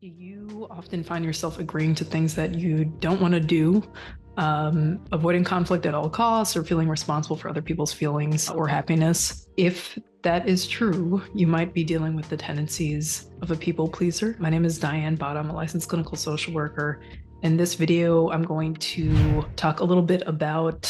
You often find yourself agreeing to things that you don't want to do, avoiding conflict at all costs, or feeling responsible for other people's feelings or happiness. If that is true, you might be dealing with the tendencies of a people pleaser. My name is Diane Bott. I'm a licensed clinical social worker. In this video, I'm going to talk a little bit about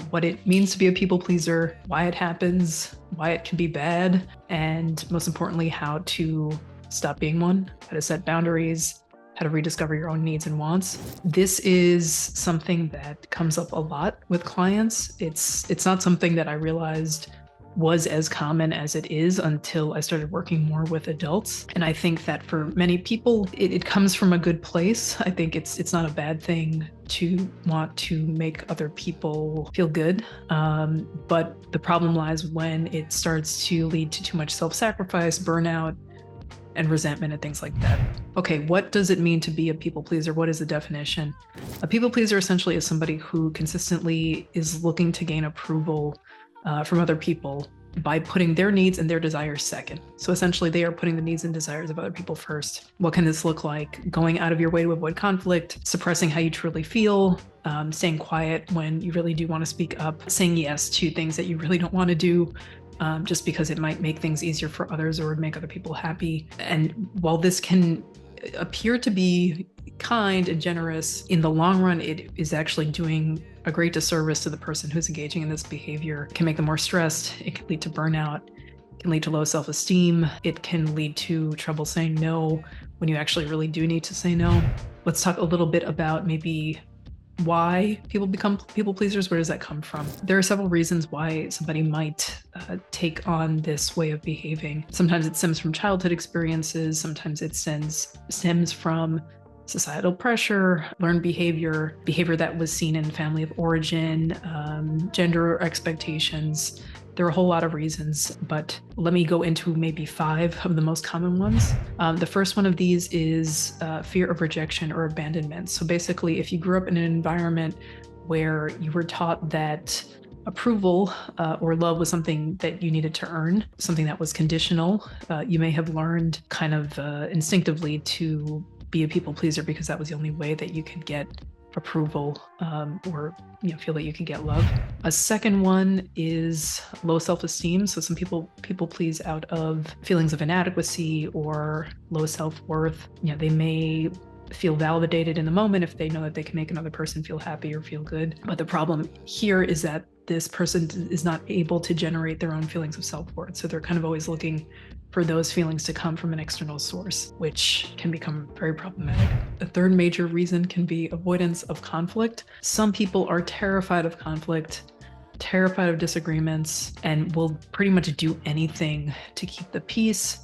what it means to be a people pleaser, why it happens, why it can be bad, and most importantly, how to stop being one, how to set boundaries, how to rediscover your own needs and wants. This is something that comes up a lot with clients. It's not something that I realized was as common as it is until I started working more with adults. And I think that for many people, it comes from a good place. I think it's not a bad thing to want to make other people feel good. But the problem lies when it starts to lead to too much self-sacrifice, burnout, and resentment and things like that. Okay, what does it mean to be a people pleaser? What is the definition? A people pleaser essentially is somebody who consistently is looking to gain approval from other people by putting their needs and their desires second. So essentially they are putting the needs and desires of other people first. What can this look like? Going out of your way to avoid conflict, suppressing how you truly feel, staying quiet when you really do want to speak up, saying yes to things that you really don't want to do, just because it might make things easier for others or make other people happy. And while this can appear to be kind and generous, in the long run, it is actually doing a great disservice to the person who's engaging in this behavior. It can make them more stressed. It can lead to burnout. It can lead to low self-esteem. It can lead to trouble saying no when you actually really do need to say no. Let's talk a little bit about maybe why people become people pleasers. Where does that come from? There are several reasons why somebody might take on this way of behaving. Sometimes it stems from childhood experiences. Sometimes it stems from societal pressure, learned behavior that was seen in family of origin, gender expectations. There are a whole lot of reasons, but let me go into maybe 5 of the most common ones. The first one of these is fear of rejection or abandonment. So basically, if you grew up in an environment where you were taught that approval or love was something that you needed to earn, something that was conditional, you may have learned kind of instinctively to be a people pleaser because that was the only way that you could get approval or feel that you can get love. A second one is low self-esteem. So some people please out of feelings of inadequacy or low self-worth. They may feel validated in the moment if they know that they can make another person feel happy or feel good. But the problem here is that this person is not able to generate their own feelings of self-worth. So they're kind of always looking for those feelings to come from an external source, which can become very problematic. A third major reason can be avoidance of conflict. Some people are terrified of conflict, terrified of disagreements, and will pretty much do anything to keep the peace,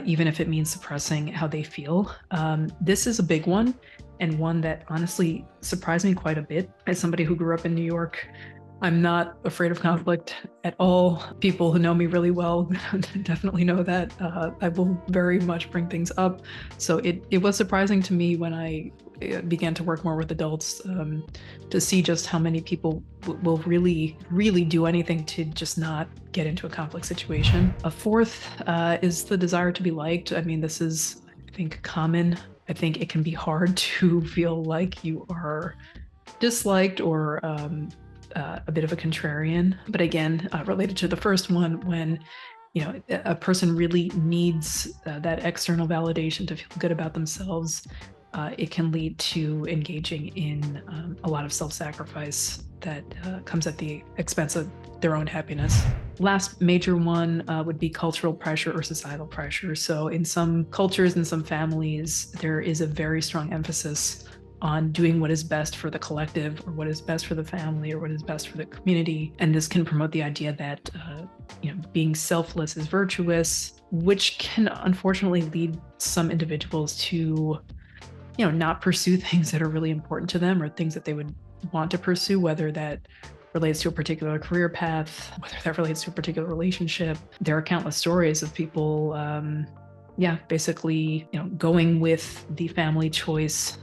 even if it means suppressing how they feel. This is a big one, and one that honestly surprised me quite a bit. As somebody who grew up in New York, I'm not afraid of conflict at all. People who know me really well definitely know that. I will very much bring things up. So it was surprising to me when I began to work more with adults to see just how many people will really, really do anything to just not get into a conflict situation. A fourth is the desire to be liked. I mean, this is, I think, common. I think it can be hard to feel like you are disliked or a bit of a contrarian. But again, related to the first one, when a person really needs that external validation to feel good about themselves, it can lead to engaging in a lot of self-sacrifice that comes at the expense of their own happiness. Last major one would be cultural pressure or societal pressure. So in some cultures and some families, there is a very strong emphasis on doing what is best for the collective, or what is best for the family, or what is best for the community. And this can promote the idea that being selfless is virtuous, which can unfortunately lead some individuals to not pursue things that are really important to them, or things that they would want to pursue, whether that relates to a particular career path, whether that relates to a particular relationship. There are countless stories of people basically going with the family choice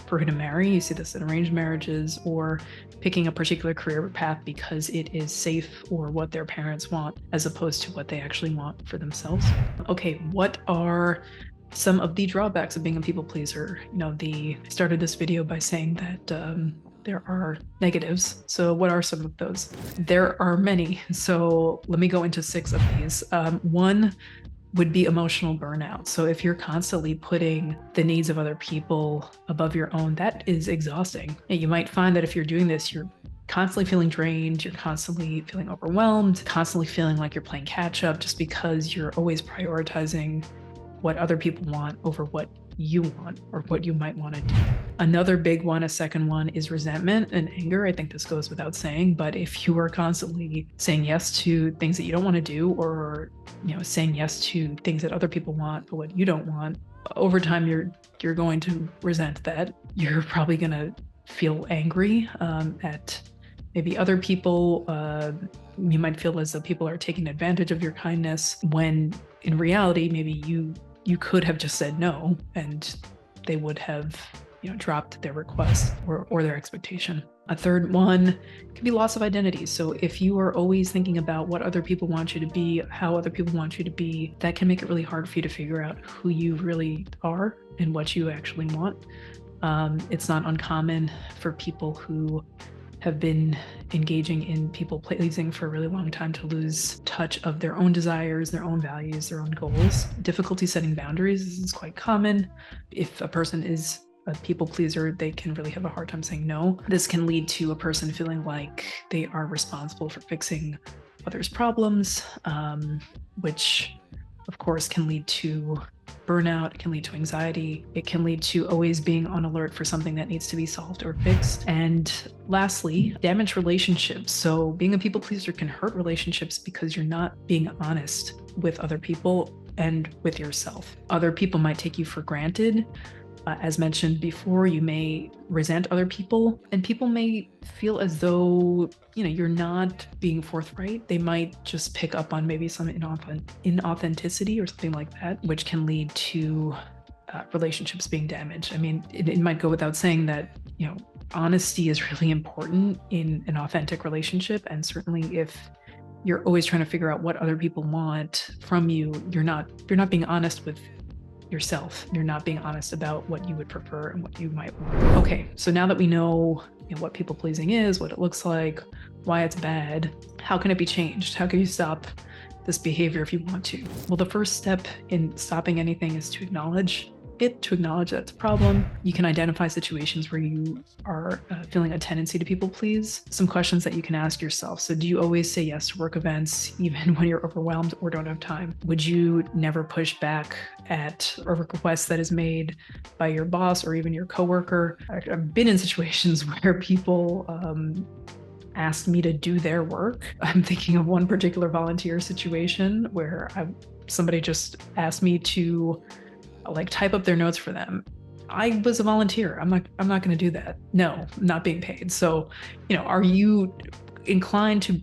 for who to marry. You see this in arranged marriages, or picking a particular career path because it is safe or what their parents want, as opposed to what they actually want for themselves. Okay, what are Some of the drawbacks of being a people pleaser. I started this video by saying that there are negatives. So what are some of those? There are many. So let me go into 6 of these. One would be emotional burnout. So if you're constantly putting the needs of other people above your own, that is exhausting. And you might find that if you're doing this, you're constantly feeling drained, you're constantly feeling overwhelmed, constantly feeling like you're playing catch up just because you're always prioritizing what other people want over what you want or what you might want to do. Another big one, a second one, is resentment and anger. I think this goes without saying, but if you are constantly saying yes to things that you don't want to do, or saying yes to things that other people want but what you don't want, over time you're going to resent that. You're probably going to feel angry at maybe other people. You might feel as though people are taking advantage of your kindness, when in reality maybe you could have just said no and they would have dropped their request or their expectation. A third one could be loss of identity. So if you are always thinking about what other people want you to be, how other people want you to be, that can make it really hard for you to figure out who you really are and what you actually want. It's not uncommon for people who have been engaging in people pleasing for a really long time to lose touch of their own desires, their own values, their own goals. Difficulty setting boundaries is quite common. If a person is a people pleaser, they can really have a hard time saying no. This can lead to a person feeling like they are responsible for fixing others' problems, which of course can lead to burnout, it can lead to anxiety, it can lead to always being on alert for something that needs to be solved or fixed. And lastly, damaged relationships. So being a people pleaser can hurt relationships because you're not being honest with other people and with yourself. Other people might take you for granted. As mentioned before, you may resent other people, and people may feel as though you're not being forthright. They might just pick up on maybe some inauthenticity or something like that, which can lead to relationships being damaged. I mean, it might go without saying that honesty is really important in an authentic relationship, and certainly if you're always trying to figure out what other people want from you, you're not being honest with yourself. You're not being honest about what you would prefer and what you might want. Okay, so now that we know what people pleasing is, what it looks like, why it's bad, how can it be changed? How can you stop this behavior if you want to? Well, the first step in stopping anything is to acknowledge that it's a problem. You can identify situations where you are feeling a tendency to people please. Some questions that you can ask yourself. So do you always say yes to work events even when you're overwhelmed or don't have time? Would you never push back at a request that is made by your boss or even your coworker? I've been in situations where people asked me to do their work. I'm thinking of one particular volunteer situation where somebody just asked me to type up their notes for them. I was a volunteer. I'm not going to do that. No, I'm not being paid. So, are you inclined to,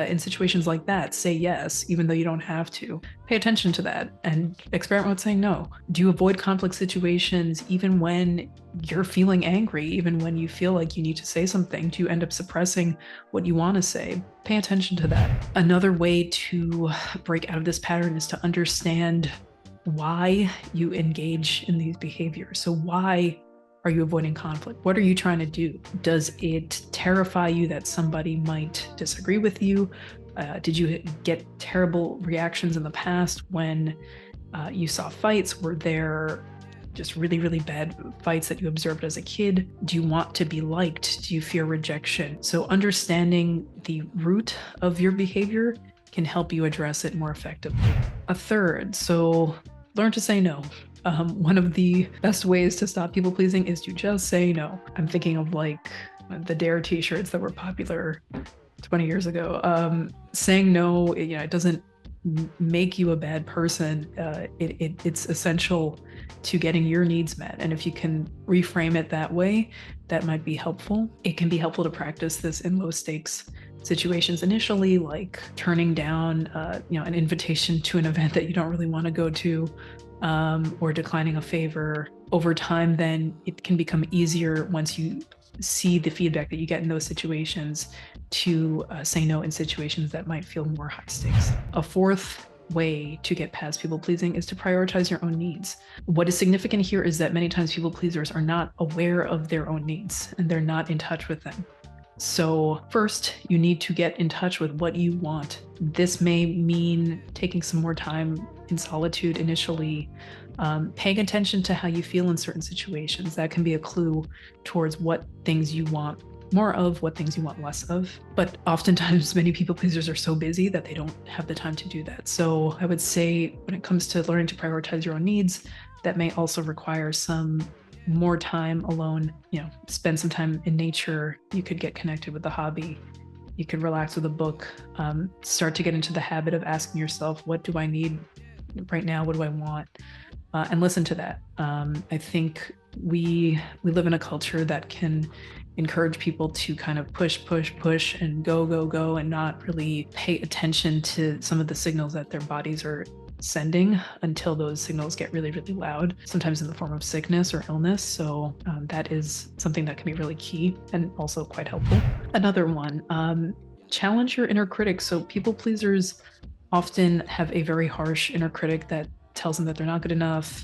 in situations like that, say yes, even though you don't have to? Pay attention to that and experiment with saying no. Do you avoid conflict situations even when you're feeling angry, even when you feel like you need to say something? Do you end up suppressing what you want to say? Pay attention to that. Another way to break out of this pattern is to understand why you engage in these behaviors. So why are you avoiding conflict? What are you trying to do? Does it terrify you that somebody might disagree with you? Did you get terrible reactions in the past when you saw fights? Were there just really, really bad fights that you observed as a kid? Do you want to be liked? Do you fear rejection? So understanding the root of your behavior can help you address it more effectively. A third, so learn to say no. One of the best ways to stop people pleasing is to just say no. I'm thinking of the Dare t-shirts that were popular 20 years ago. Saying no, it doesn't make you a bad person. It's essential to getting your needs met. And if you can reframe it that way, that might be helpful. It can be helpful to practice this in low stakes situations initially, like turning down an invitation to an event that you don't really want to go to, or declining a favor. Over time, then it can become easier, once you see the feedback that you get in those situations, to say no in situations that might feel more high stakes. A fourth way to get past people pleasing is to prioritize your own needs. What is significant here is that many times people pleasers are not aware of their own needs and they're not in touch with them. So first, you need to get in touch with what you want. This may mean taking some more time in solitude initially, paying attention to how you feel in certain situations. That can be a clue towards what things you want more of, what things you want less of. But oftentimes many people pleasers are so busy that they don't have the time to do that. So I would say when it comes to learning to prioritize your own needs, that may also require some more time alone. Spend some time in nature. You could get connected with a hobby. You could relax with a book. Start to get into the habit of asking yourself, what do I need right now? What do I want? And listen to that. I think we live in a culture that can encourage people to kind of push and go and not really pay attention to some of the signals that their bodies are sending until those signals get really, really loud, sometimes in the form of sickness or illness. So that is something that can be really key and also quite helpful. Another one, challenge your inner critic. So people pleasers often have a very harsh inner critic that tells them that they're not good enough,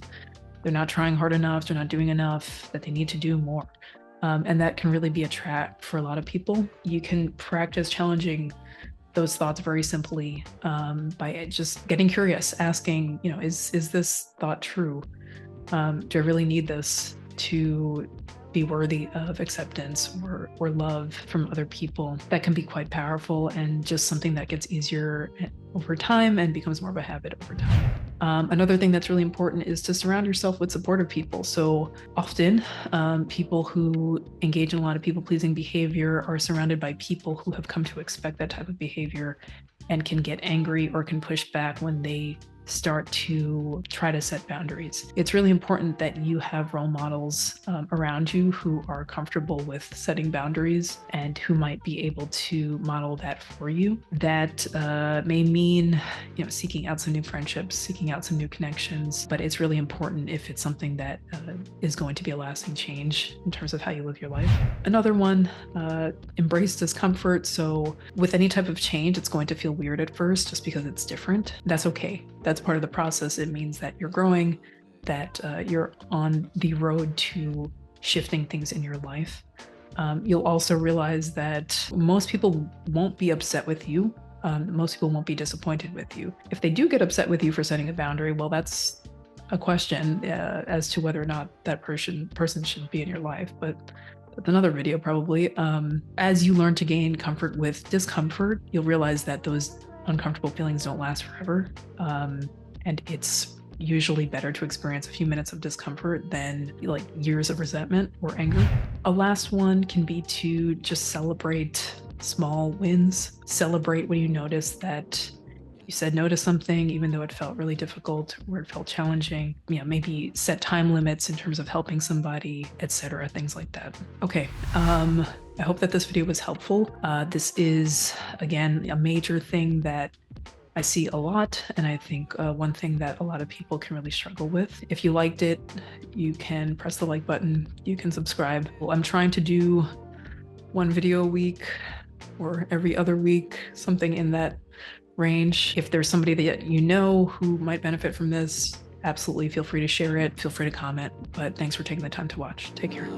they're not trying hard enough, they're not doing enough, that they need to do more. And that can really be a trap for a lot of people. You can practice challenging those thoughts very simply by just getting curious, asking, is this thought true? Do I really need this to be worthy of acceptance or love from other people? That can be quite powerful and just something that gets easier over time and becomes more of a habit over time. Another thing that's really important is to surround yourself with supportive people. So often people who engage in a lot of people-pleasing behavior are surrounded by people who have come to expect that type of behavior and can get angry or can push back when they start to try to set boundaries. It's really important that you have role models around you who are comfortable with setting boundaries and who might be able to model that for you. That may mean, seeking out some new friendships, seeking out some new connections, but it's really important if it's something that is going to be a lasting change in terms of how you live your life. Another one, embrace discomfort. So with any type of change, it's going to feel weird at first just because it's different. That's okay. That's part of the process. It means that you're growing, that you're on the road to shifting things in your life. You'll also realize that most people won't be upset with you. Most people won't be disappointed with you. If they do get upset with you for setting a boundary, well, that's a question as to whether or not that person should be in your life. But that's another video probably. As you learn to gain comfort with discomfort, you'll realize that those uncomfortable feelings don't last forever. And it's usually better to experience a few minutes of discomfort than like years of resentment or anger. A last one can be to just celebrate small wins. Celebrate when you notice that you said no to something, even though it felt really difficult or it felt challenging. Maybe set time limits in terms of helping somebody, etc., things like that. Okay. I hope that this video was helpful. This is, again, a major thing that I see a lot, and I think one thing that a lot of people can really struggle with. If you liked it, you can press the like button, you can subscribe. Well, I'm trying to do one video a week or every other week, something in that range. If there's somebody that you know who might benefit from this, absolutely feel free to share it, feel free to comment, but thanks for taking the time to watch. Take care.